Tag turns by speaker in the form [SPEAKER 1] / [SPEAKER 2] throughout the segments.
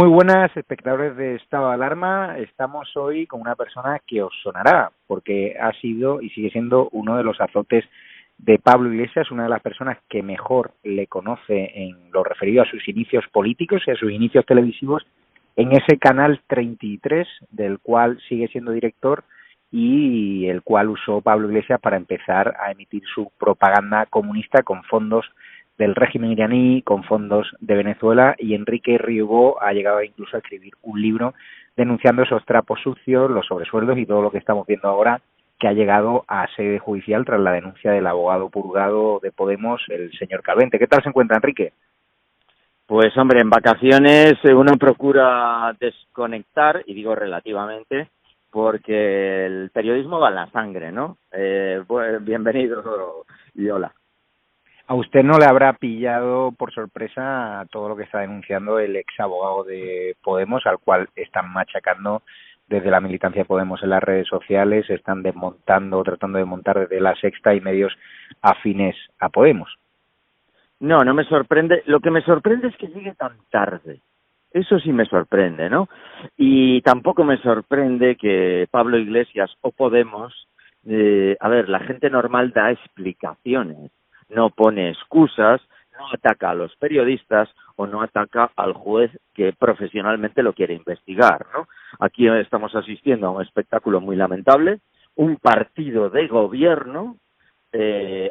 [SPEAKER 1] Muy buenas, espectadores de Estado de Alarma. Estamos hoy con una persona que os sonará, porque ha sido y sigue siendo uno de los azotes de Pablo Iglesias, una de las personas que mejor le conoce en lo referido a sus inicios políticos y a sus inicios televisivos en ese canal 33, del cual sigue siendo director y el cual usó Pablo Iglesias para empezar a emitir su propaganda comunista con fondos del régimen iraní, con fondos de Venezuela, y Enrique Riubó ha llegado incluso a escribir un libro denunciando esos trapos sucios, los sobresueldos y todo lo que estamos viendo ahora, que ha llegado a sede judicial tras la denuncia del abogado purgado de Podemos, el señor Calvente. ¿Qué tal se encuentra, Enrique?
[SPEAKER 2] Pues hombre, en vacaciones uno procura desconectar, y digo relativamente, porque el periodismo va en la sangre, ¿no? Bienvenido y hola.
[SPEAKER 1] ¿A usted no le habrá pillado por sorpresa todo lo que está denunciando el ex abogado de Podemos, al cual están machacando desde la militancia de Podemos en las redes sociales, están desmontando, tratando de montar desde La Sexta y medios afines a Podemos?
[SPEAKER 2] No me sorprende. Lo que me sorprende es que llegue tan tarde. Eso sí me sorprende, ¿no? Y tampoco me sorprende que Pablo Iglesias o Podemos, la gente normal da explicaciones, no pone excusas, no ataca a los periodistas o no ataca al juez que profesionalmente lo quiere investigar, ¿no? Aquí estamos asistiendo a un espectáculo muy lamentable, un partido de gobierno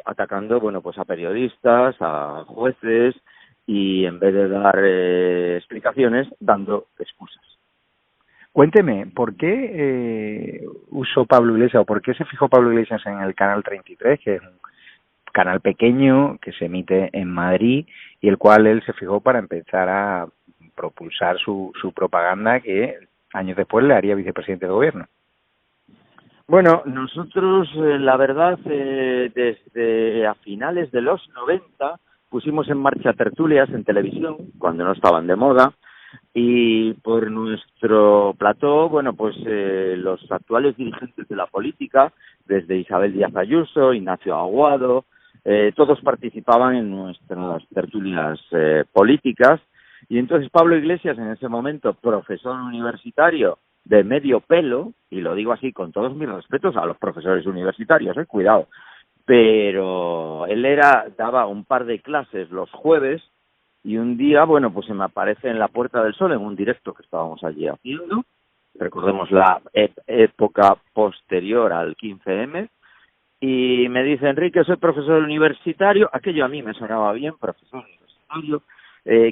[SPEAKER 2] atacando, pues a periodistas, a jueces, y en vez de dar explicaciones, dando excusas.
[SPEAKER 1] Cuénteme, ¿por qué usó Pablo Iglesias o por qué se fijó Pablo Iglesias en el canal 33, que es un canal pequeño que se emite en Madrid y el cual él se fijó para empezar a propulsar su propaganda que años después le haría vicepresidente de gobierno?
[SPEAKER 2] Bueno, nosotros, la verdad, desde a finales de los 90 pusimos en marcha tertulias en televisión, cuando no estaban de moda, y por nuestro plató, los actuales dirigentes de la política, desde Isabel Díaz Ayuso, Ignacio Aguado, todos participaban en nuestras tertulias políticas, y entonces Pablo Iglesias, en ese momento profesor universitario de medio pelo, y lo digo así con todos mis respetos a los profesores universitarios, cuidado, pero él daba un par de clases los jueves, y un día, se me aparece en la Puerta del Sol en un directo que estábamos allí haciendo, recordemos la época posterior al 15M, y me dice: Enrique, soy profesor universitario. Aquello a mí me sonaba bien, profesor universitario,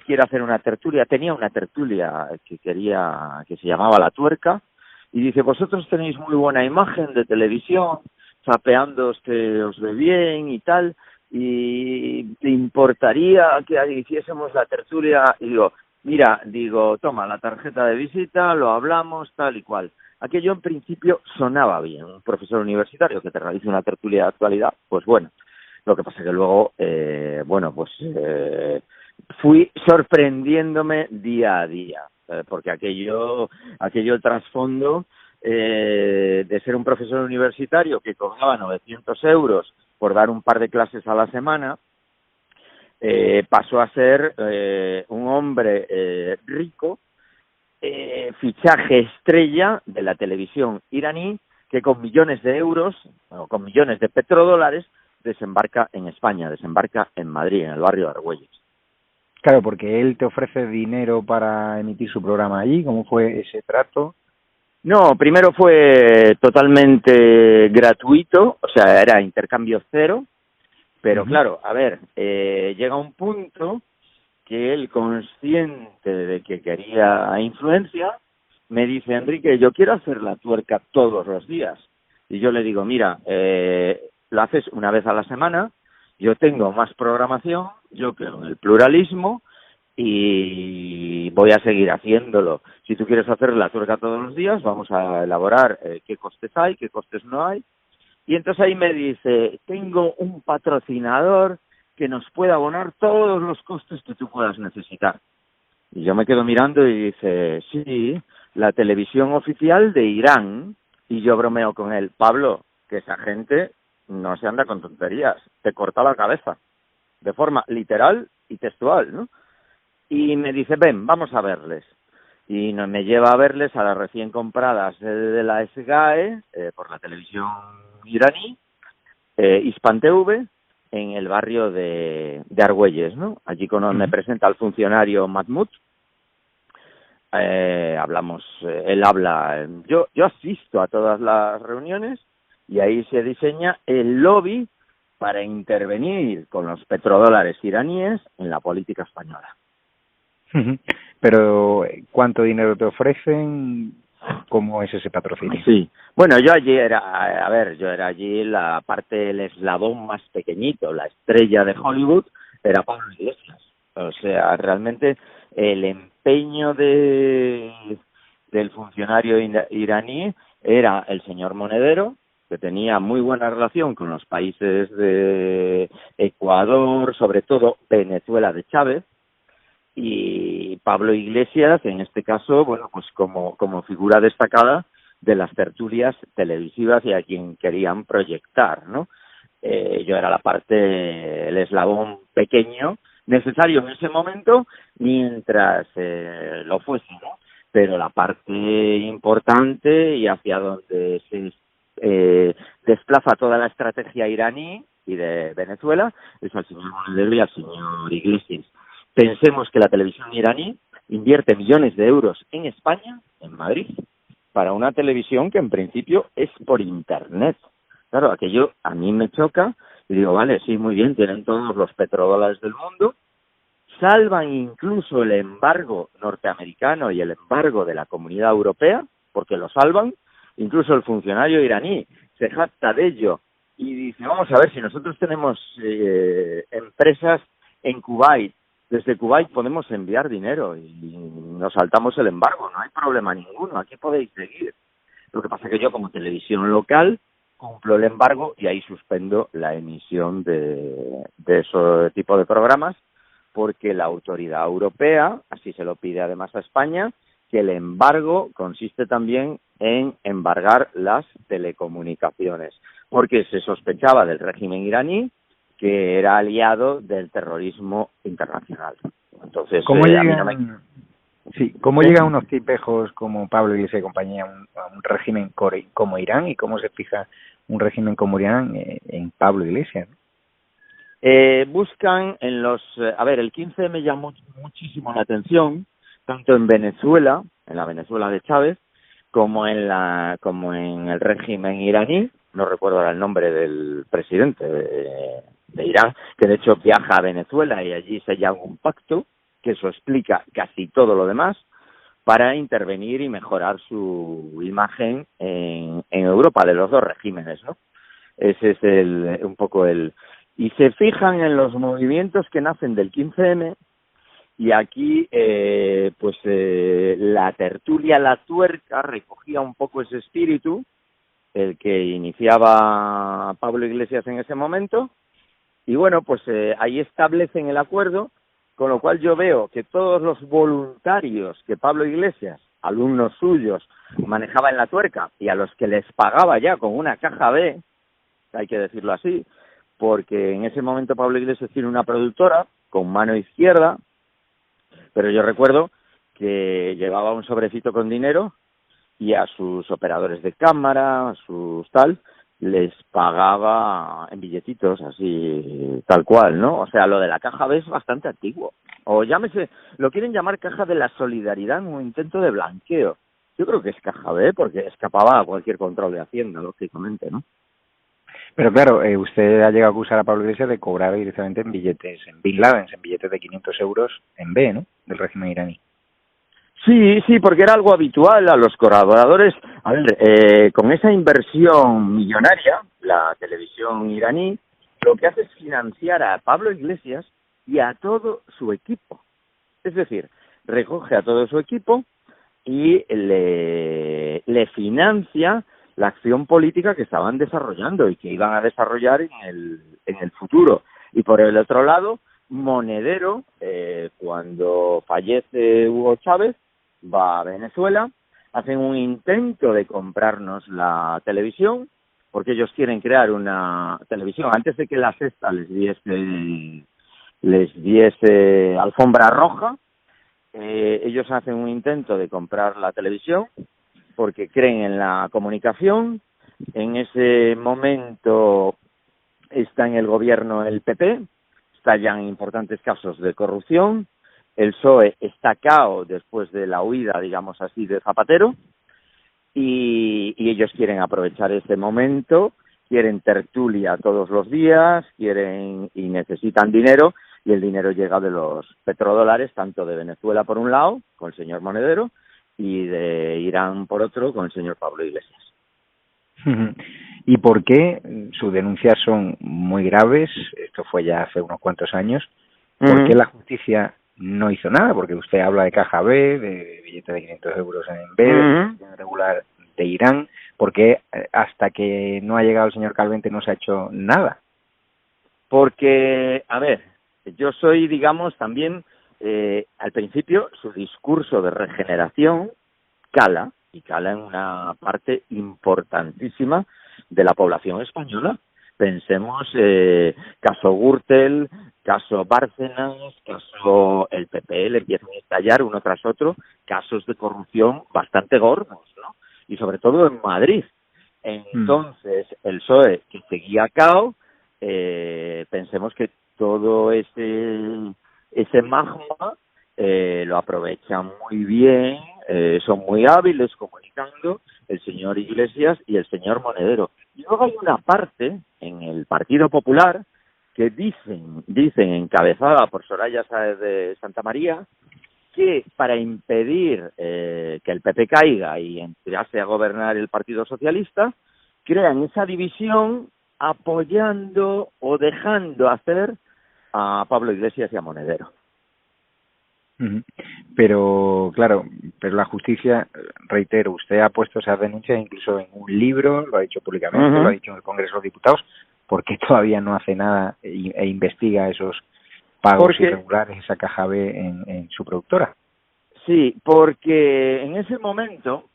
[SPEAKER 2] quiero hacer una tertulia. Tenía una tertulia que se llamaba La Tuerca, y dice: vosotros tenéis muy buena imagen de televisión, zapeándoos que os ve bien y tal, y ¿te importaría que hiciésemos la tertulia? Y digo: mira, toma la tarjeta de visita, lo hablamos, tal y cual. Aquello en principio sonaba bien, un profesor universitario que te realice una tertulia de actualidad, pues bueno. Lo que pasa que luego, fui sorprendiéndome día a día, porque aquello el trasfondo de ser un profesor universitario que cobraba 900 euros por dar un par de clases a la semana, pasó a ser un hombre rico, fichaje estrella de la televisión iraní, que con millones de euros o con millones de petrodólares desembarca en España, desembarca en Madrid, en el barrio de Argüelles.
[SPEAKER 1] Claro, porque él te ofrece dinero para emitir su programa allí. ¿Cómo fue ese trato?
[SPEAKER 2] No, primero fue totalmente gratuito, o sea, era intercambio cero, pero claro, llega un punto que él, consciente de que quería influencia, me dice: Enrique, yo quiero hacer La Tuerca todos los días. Y yo le digo: mira, lo haces una vez a la semana, yo tengo más programación, yo creo en el pluralismo y voy a seguir haciéndolo. Si tú quieres hacer La Tuerca todos los días, vamos a elaborar qué costes hay, qué costes no hay. Y entonces ahí me dice: tengo un patrocinador que nos puede abonar todos los costes que tú puedas necesitar. Y yo me quedo mirando y dice: sí, la televisión oficial de Irán. Y yo bromeo con él: Pablo, que esa gente no se anda con tonterías, te corta la cabeza, de forma literal y textual, ¿no? Y me dice: ven, vamos a verles. y me lleva a verles a las recién compradas sede de la SGAE por la televisión iraní, Hispan TV, en el barrio de Argüelles, ¿no? Allí me presenta el funcionario Mahmoud. Hablamos, él habla, yo asisto a todas las reuniones y ahí se diseña el lobby para intervenir con los petrodólares iraníes en la política española.
[SPEAKER 1] Pero, ¿cuánto dinero te ofrecen? ¿Cómo es ese patrocinio?
[SPEAKER 2] Sí, bueno, yo era allí la parte, el eslabón más pequeñito, la estrella de Hollywood era Pablo Iglesias. O sea, realmente el empeño del funcionario iraní era el señor Monedero, que tenía muy buena relación con los países de Ecuador, sobre todo Venezuela de Chávez, y Pablo Iglesias, en este caso, bueno, pues como figura destacada de las tertulias televisivas y a quien querían proyectar, ¿no? Yo era la parte, el eslabón pequeño necesario en ese momento mientras lo fuese, ¿no? Pero la parte importante y hacia donde se desplaza toda la estrategia iraní y de Venezuela es al señor Monedero y al señor Iglesias. Pensemos que la televisión iraní invierte millones de euros en España, en Madrid, para una televisión que en principio es por Internet. Claro, aquello a mí me choca y digo, vale, sí, muy bien, tienen todos los petrodólares del mundo, salvan incluso el embargo norteamericano y el embargo de la Comunidad Europea, porque lo salvan, incluso el funcionario iraní se jacta de ello y dice, vamos a ver, si nosotros tenemos empresas en Kuwait, desde Kuwait podemos enviar dinero y nos saltamos el embargo, no hay problema ninguno, aquí podéis seguir. Lo que pasa es que yo como televisión local cumplo el embargo y ahí suspendo la emisión de ese tipo de programas porque la autoridad europea, así se lo pide además a España, que el embargo consiste también en embargar las telecomunicaciones, porque se sospechaba del régimen iraní que era aliado del terrorismo internacional. Entonces,
[SPEAKER 1] ¿Cómo
[SPEAKER 2] a mí no me...
[SPEAKER 1] Sí, ¿cómo llegan unos tipejos como Pablo Iglesias y compañía a un régimen como Irán y cómo se fija un régimen como Irán en Pablo Iglesias?
[SPEAKER 2] Buscan en los... el 15 me llamó muchísimo la atención, tanto en Venezuela, en la Venezuela de Chávez, como en el régimen iraní. No recuerdo ahora el nombre del presidente de Irán, que de hecho viaja a Venezuela y allí se llama un pacto, que eso explica casi todo lo demás, para intervenir y mejorar su imagen en Europa, de los dos regímenes, ¿no? Ese es un poco el... Y se fijan en los movimientos que nacen del 15M, y aquí, la tertulia La Tuerca recogía un poco ese espíritu, el que iniciaba Pablo Iglesias en ese momento, y bueno, pues ahí establecen el acuerdo, con lo cual yo veo que todos los voluntarios que Pablo Iglesias, alumnos suyos, manejaba en La Tuerca, y a los que les pagaba ya con una caja B, hay que decirlo así, porque en ese momento Pablo Iglesias tiene una productora con mano izquierda, pero yo recuerdo que llevaba un sobrecito con dinero y a sus operadores de cámara, a sus tal, les pagaba en billetitos, así, tal cual, ¿no? O sea, lo de la caja B es bastante antiguo. O llámese, lo quieren llamar caja de la solidaridad en un intento de blanqueo. Yo creo que es caja B porque escapaba a cualquier control de Hacienda, lógicamente, ¿no?
[SPEAKER 1] Pero claro, usted ha llegado a acusar a Pablo Iglesias de cobrar directamente en billetes, en Bin Laden, en billetes de 500 euros en B, ¿no? Del régimen iraní.
[SPEAKER 2] Sí, porque era algo habitual a los colaboradores. A ver, con esa inversión millonaria, la televisión iraní, lo que hace es financiar a Pablo Iglesias y a todo su equipo. Es decir, recoge a todo su equipo y le financia la acción política que estaban desarrollando y que iban a desarrollar en el futuro. Y por el otro lado, Monedero, cuando fallece Hugo Chávez, va a Venezuela, hacen un intento de comprarnos la televisión, porque ellos quieren crear una televisión antes de que la Sexta les diese alfombra roja, ellos hacen un intento de comprar la televisión porque creen en la comunicación. En ese momento está en el gobierno el PP, estallan importantes casos de corrupción, el PSOE está cao después de la huida, digamos así, de Zapatero, y ellos quieren aprovechar ese momento, quieren tertulia todos los días, quieren y necesitan dinero, y el dinero llega de los petrodólares, tanto de Venezuela por un lado, con el señor Monedero, y de Irán por otro, con el señor Pablo Iglesias.
[SPEAKER 1] ¿Y por qué sus denuncias son muy graves? Esto fue ya hace unos cuantos años. ¿Por qué la justicia no hizo nada? Porque usted habla de caja B, de billetes de 500 euros en B, de regular de Irán. ¿Por qué hasta que no ha llegado el señor Calvente no se ha hecho nada?
[SPEAKER 2] Porque, a ver, yo soy, digamos, también, al principio, su discurso de regeneración cala, y cala en una parte importantísima de la población española. Pensemos, caso Gürtel, caso Bárcenas, caso el PP, le empiezan a estallar uno tras otro casos de corrupción bastante gordos, ¿no? Y sobre todo en Madrid. Entonces, el PSOE, que seguía cao, pensemos que todo ese magma lo aprovechan muy bien, son muy hábiles comunicando el señor Iglesias y el señor Monedero. Y luego hay una parte en el Partido Popular que dicen encabezada por Soraya Sáez de Santamaría, que para impedir que el PP caiga y entrase a gobernar el Partido Socialista, crean esa división apoyando o dejando hacer a Pablo Iglesias y a Monedero.
[SPEAKER 1] Pero, claro, la justicia, reitero, usted ha puesto esas denuncias incluso en un libro, lo ha dicho públicamente, lo ha dicho en el Congreso de los Diputados. ¿Por qué todavía no hace nada e investiga esos pagos irregulares, esa caja B en su productora?
[SPEAKER 2] Sí, porque en ese momento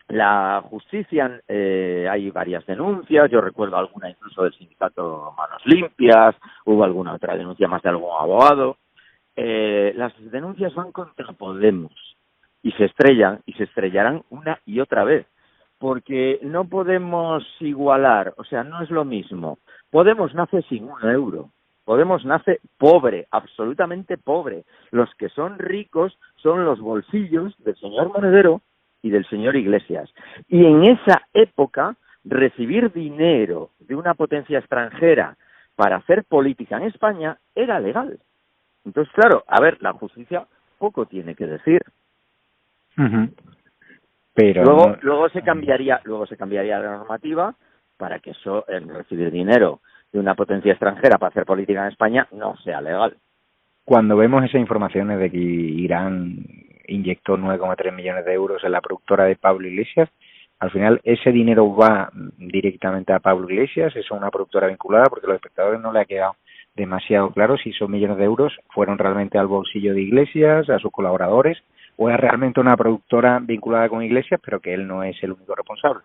[SPEAKER 2] la justicia, hay varias denuncias, yo recuerdo alguna incluso del sindicato Manos Limpias, hubo alguna otra denuncia más de algún abogado. Las denuncias van contra Podemos y se estrellarán una y otra vez, porque no podemos igualar, o sea, no es lo mismo. Podemos nace sin €1, Podemos nace pobre, absolutamente pobre. Los que son ricos son los bolsillos del señor Monedero y del señor Iglesias. Y en esa época, recibir dinero de una potencia extranjera para hacer política en España era legal. Entonces, claro, a ver, la justicia poco tiene que decir.
[SPEAKER 1] Pero
[SPEAKER 2] luego se cambiaría la normativa para que eso, el recibir dinero de una potencia extranjera para hacer política en España no sea legal.
[SPEAKER 1] Cuando vemos esas informaciones de que Irán inyectó 9,3 millones de euros en la productora de Pablo Iglesias, al final ese dinero va directamente a Pablo Iglesias, es una productora vinculada, porque a los espectadores no le ha quedado demasiado claro si esos millones de euros fueron realmente al bolsillo de Iglesias, a sus colaboradores, o es realmente una productora vinculada con Iglesias, pero que él no es el único responsable.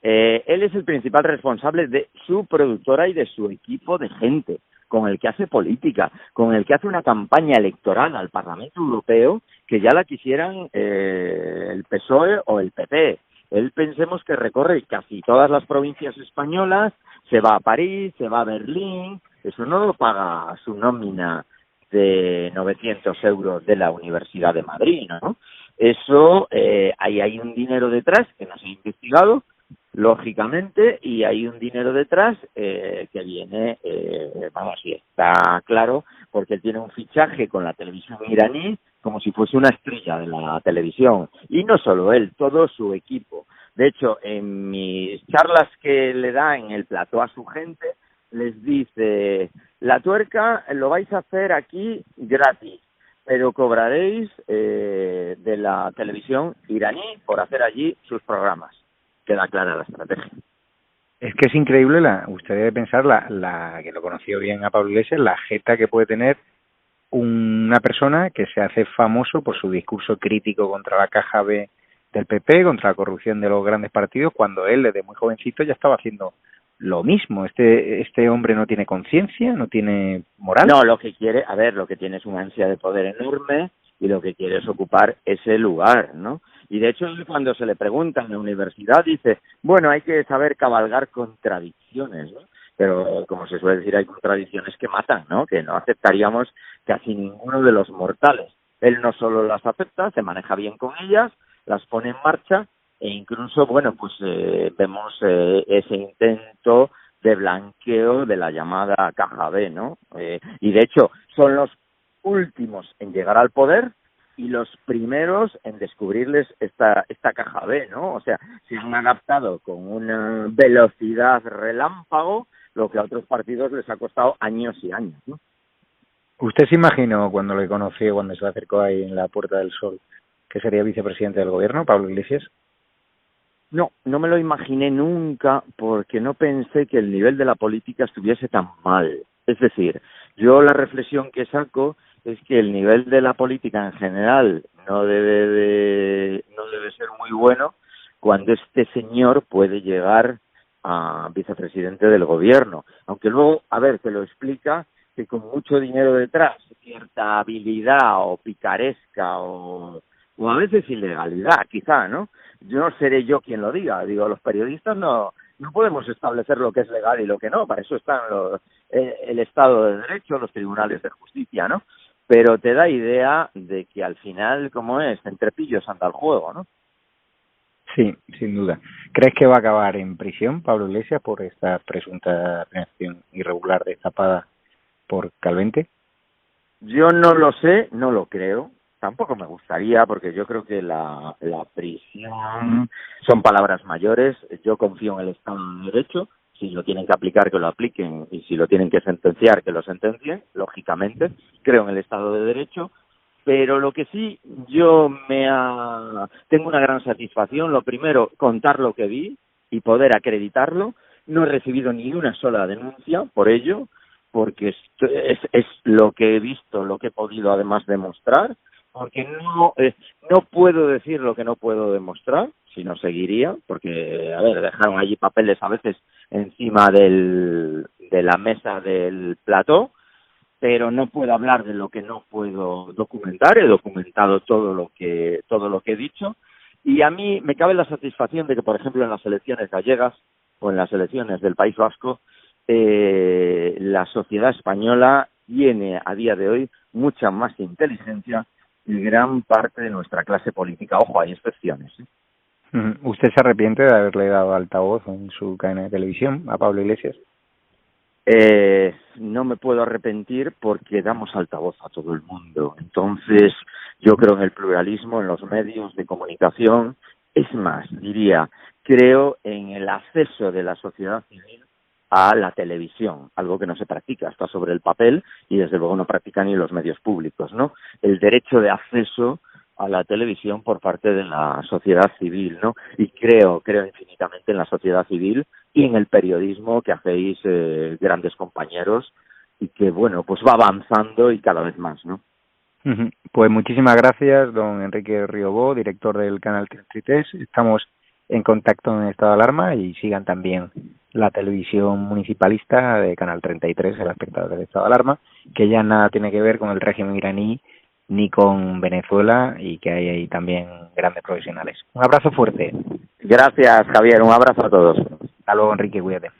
[SPEAKER 2] Él es el principal responsable de su productora y de su equipo de gente, con el que hace política, con el que hace una campaña electoral al Parlamento Europeo, que ya la quisieran el PSOE o el PP. Él, pensemos que recorre casi todas las provincias españolas, se va a París, se va a Berlín, eso no lo paga su nómina de 900 euros de la Universidad de Madrid, ¿no? Eso, ahí hay un dinero detrás que no se ha investigado, lógicamente, y hay un dinero detrás que viene, vamos, y está claro, porque él tiene un fichaje con la televisión iraní como si fuese una estrella de la televisión, y no solo él, todo su equipo. De hecho, en mis charlas que le da en el plató a su gente, les dice, la tuerca lo vais a hacer aquí gratis, pero cobraréis de la televisión iraní por hacer allí sus programas. Queda clara la estrategia.
[SPEAKER 1] Es que es increíble, usted debe pensar, la que lo conoció bien a Pablo Iglesias, la jeta que puede tener una persona que se hace famoso por su discurso crítico contra la caja B del PP, contra la corrupción de los grandes partidos, cuando él desde muy jovencito ya estaba haciendo lo mismo. Este hombre no tiene conciencia, no tiene moral.
[SPEAKER 2] No, lo que quiere, a ver, lo que tiene es una ansia de poder enorme y lo que quiere es ocupar ese lugar, ¿no? Y de hecho, cuando se le pregunta en la universidad, dice, bueno, hay que saber cabalgar contradicciones, ¿no? Pero, como se suele decir, hay contradicciones que matan, ¿no? Que no aceptaríamos casi ninguno de los mortales. Él no solo las acepta, se maneja bien con ellas, las pone en marcha, e incluso, bueno, pues vemos ese intento de blanqueo de la llamada caja B, ¿no? Y de hecho, son los últimos en llegar al poder y los primeros en descubrirles esta caja B, ¿no? O sea, se han adaptado con una velocidad relámpago, lo que a otros partidos les ha costado años y años, ¿no?
[SPEAKER 1] ¿Usted se imaginó cuando le conoció, cuando se acercó ahí en la Puerta del Sol, que sería vicepresidente del gobierno, Pablo Iglesias?
[SPEAKER 2] No, no me lo imaginé nunca porque no pensé que el nivel de la política estuviese tan mal. Es decir, yo la reflexión que saco es que el nivel de la política en general no debe ser muy bueno cuando este señor puede llegar a vicepresidente del gobierno. Aunque luego, a ver, te lo explica que con mucho dinero detrás, cierta habilidad o picaresca o a veces ilegalidad, quizá, ¿no? Yo no seré yo quien lo diga. Digo, los periodistas no podemos establecer lo que es legal y lo que no. Para eso están el Estado de Derecho, los tribunales de justicia, ¿no? Pero te da idea de que al final, como es, entre pillos anda el juego, ¿no?
[SPEAKER 1] Sí, sin duda. ¿Crees que va a acabar en prisión Pablo Iglesias por esta presunta financiación irregular de Zapada por Calvente?
[SPEAKER 2] Yo no lo sé, no lo creo. Tampoco me gustaría, porque yo creo que la prisión son palabras mayores. Yo confío en el Estado de Derecho. Si lo tienen que aplicar, que lo apliquen. Y si lo tienen que sentenciar, que lo sentencien, lógicamente. Creo en el Estado de Derecho. Pero lo que sí, tengo una gran satisfacción. Lo primero, contar lo que vi y poder acreditarlo. No he recibido ni una sola denuncia por ello, porque es lo que he visto, lo que he podido además demostrar, porque no puedo decir lo que no puedo demostrar, si no seguiría, porque, a ver, dejaron allí papeles a veces encima de la mesa del plató, pero no puedo hablar de lo que no puedo documentar. He documentado todo lo que he dicho, y a mí me cabe la satisfacción de que, por ejemplo, en las elecciones gallegas o en las elecciones del País Vasco, la sociedad española tiene a día de hoy mucha más inteligencia y gran parte de nuestra clase política. Ojo, hay excepciones, ¿eh?
[SPEAKER 1] ¿Usted se arrepiente de haberle dado altavoz en su cadena de televisión a Pablo Iglesias?
[SPEAKER 2] No me puedo arrepentir porque damos altavoz a todo el mundo. Entonces, yo creo en el pluralismo, en los medios de comunicación. Es más, diría, creo en el acceso de la sociedad civil a la televisión, algo que no se practica, está sobre el papel y desde luego no practican ni los medios públicos, ¿no? El derecho de acceso a la televisión por parte de la sociedad civil, ¿no? Y creo infinitamente en la sociedad civil y en el periodismo que hacéis grandes compañeros y que, bueno, pues va avanzando y cada vez más, ¿no?
[SPEAKER 1] Pues muchísimas gracias, don Enrique Riobó, director del canal 33. Estamos en contacto en estado de alarma y sigan también la televisión municipalista de Canal 33, el espectador del estado de alarma, que ya nada tiene que ver con el régimen iraní ni con Venezuela y que hay ahí también grandes profesionales. Un abrazo fuerte.
[SPEAKER 2] Gracias, Javier. Un abrazo a todos.
[SPEAKER 1] Hasta luego, Enrique. Cuídate.